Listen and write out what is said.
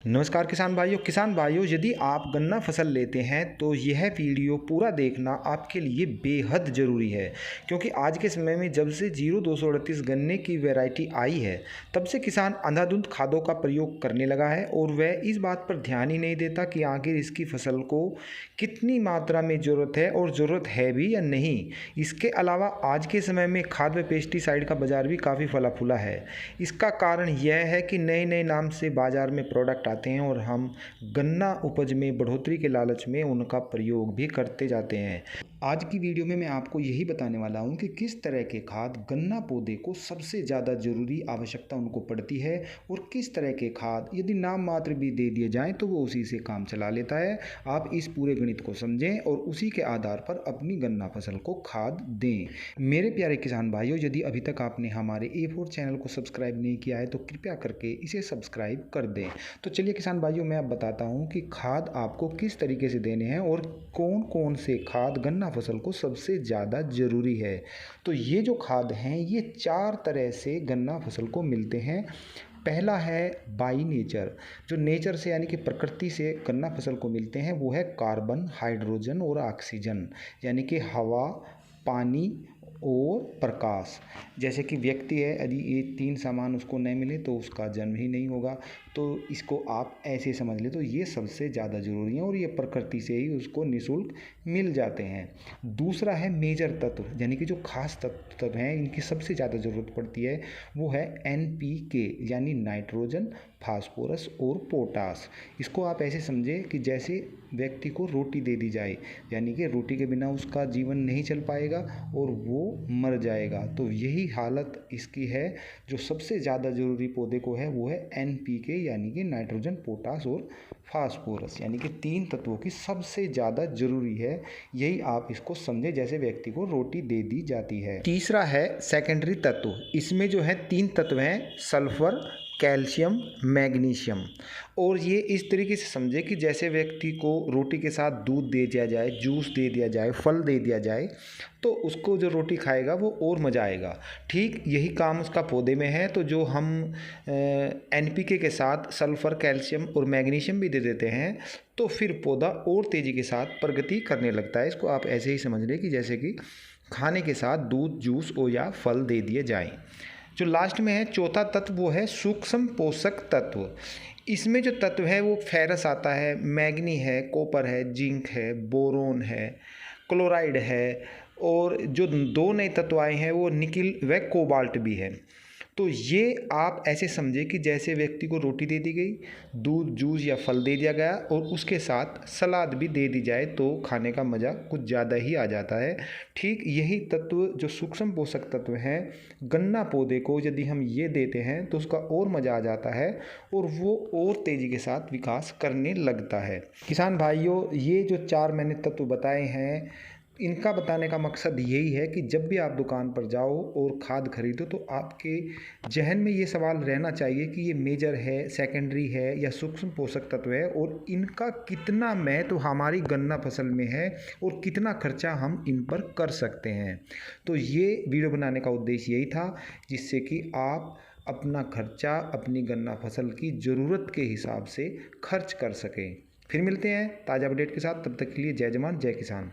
नमस्कार किसान भाइयों यदि आप गन्ना फसल लेते हैं तो यह वीडियो पूरा देखना आपके लिए बेहद ज़रूरी है, क्योंकि आज के समय में जब से 0238 गन्ने की वैरायटी आई है तब से किसान अंधाधुंध खादों का प्रयोग करने लगा है और वह इस बात पर ध्यान ही नहीं देता कि आखिर इसकी फसल को कितनी मात्रा में ज़रूरत है और ज़रूरत है भी या नहीं। इसके अलावा आज के समय में खाद व पेस्टिसाइड का बाज़ार भी काफ़ी फला फूला है। इसका कारण यह है कि नए नए नाम से बाज़ार में प्रोडक्ट आते हैं और हम गन्ना उपज में बढ़ोतरी के लालच में उनका प्रयोग भी करते जाते हैं। आज की वीडियो में मैं आपको यही बताने वाला हूं कि किस तरह के खाद गन्ना पौधे को सबसे ज़्यादा ज़रूरी आवश्यकता उनको पड़ती है और किस तरह के खाद यदि नाम मात्र भी दे दिए जाएं तो वो उसी से काम चला लेता है। आप इस पूरे गणित को समझें और उसी के आधार पर अपनी गन्ना फसल को खाद दें। मेरे प्यारे किसान भाइयों, यदि अभी तक आपने हमारे A4 चैनल को सब्सक्राइब नहीं किया है तो कृपया करके इसे सब्सक्राइब कर दें। तो चलिए किसान भाइयों, मैं अब बताता हूँ कि खाद आपको किस तरीके से देने हैं और कौन कौन से खाद गन्ना फसल को सबसे ज़्यादा ज़रूरी है। तो ये जो खाद हैं ये 4 तरह से गन्ना फसल को मिलते हैं। पहला है बाई नेचर, जो नेचर से यानी कि प्रकृति से गन्ना फसल को मिलते हैं, वो है कार्बन, हाइड्रोजन और ऑक्सीजन, यानी कि हवा, पानी और प्रकाश। जैसे कि व्यक्ति है, यदि ये 3 सामान उसको नहीं मिले तो उसका जन्म ही नहीं होगा। तो इसको आप ऐसे समझ ले तो ये सबसे ज़्यादा ज़रूरी है और ये प्रकृति से ही उसको निःशुल्क मिल जाते हैं। दूसरा है मेजर तत्व, यानी कि जो खास तत्व हैं इनकी सबसे ज़्यादा ज़रूरत पड़ती है, वो है NPK यानी नाइट्रोजन, फास्फोरस और पोटास। इसको आप ऐसे समझें कि जैसे व्यक्ति को रोटी दे दी जाए, यानी कि रोटी के बिना उसका जीवन नहीं चल पाएगा और वो मर जाएगा। तो यही हालत इसकी है। जो सबसे ज़्यादा ज़रूरी पौधे को है वो है NPK यानी कि नाइट्रोजन, पोटास और फास्फोरस, यानी कि 3 तत्वों की सबसे ज़्यादा ज़रूरी है। यही आप इसको समझें जैसे व्यक्ति को रोटी दे दी जाती है। तीसरा है सेकेंडरी तत्व। इसमें जो है 3 तत्व हैं, सल्फर, कैल्शियम, मैग्नीशियम। और ये इस तरीके से समझे कि जैसे व्यक्ति को रोटी के साथ दूध दे दिया जाए, जूस दे दिया जाए, फल दे दिया जाए तो उसको जो रोटी खाएगा वो और मज़ा आएगा। ठीक यही काम उसका पौधे में है। तो जो हम NPK के साथ सल्फर, कैल्शियम और मैग्नीशियम भी दे देते हैं तो फिर पौधा और तेज़ी के साथ प्रगति करने लगता है। इसको आप ऐसे ही समझ लें कि जैसे कि खाने के साथ दूध, जूस और या फल दे दिए जाएँ। जो लास्ट में है चौथा तत्व, वो है सूक्ष्म पोषक तत्व। इसमें जो तत्व है वो फेरस आता है, मैग्नी है, कॉपर है, जिंक है, बोरोन है, क्लोराइड है और जो 2 नए तत्व आए हैं वो निकिल व कोबाल्ट भी है। तो ये आप ऐसे समझे कि जैसे व्यक्ति को रोटी दे दी गई, दूध, जूस या फल दे दिया गया और उसके साथ सलाद भी दे दी जाए तो खाने का मज़ा कुछ ज़्यादा ही आ जाता है। ठीक यही तत्व जो सूक्ष्म पोषक तत्व हैं गन्ना पौधे को यदि हम ये देते हैं तो उसका और मज़ा आ जाता है और वो और तेज़ी के साथ विकास करने लगता है। किसान भाइयों, ये जो 4 मैंने तत्व बताए हैं इनका बताने का मकसद यही है कि जब भी आप दुकान पर जाओ और खाद खरीदो तो आपके जहन में ये सवाल रहना चाहिए कि ये मेजर है, सेकेंडरी है या सूक्ष्म पोषक तत्व है और इनका कितना महत्व हमारी गन्ना फसल में है और कितना खर्चा हम इन पर कर सकते हैं। तो ये वीडियो बनाने का उद्देश्य यही था, जिससे कि आप अपना खर्चा अपनी गन्ना फसल की ज़रूरत के हिसाब से खर्च कर सकें। फिर मिलते हैं ताज़ा अपडेट के साथ, तब तक के लिए जय जवान जय किसान।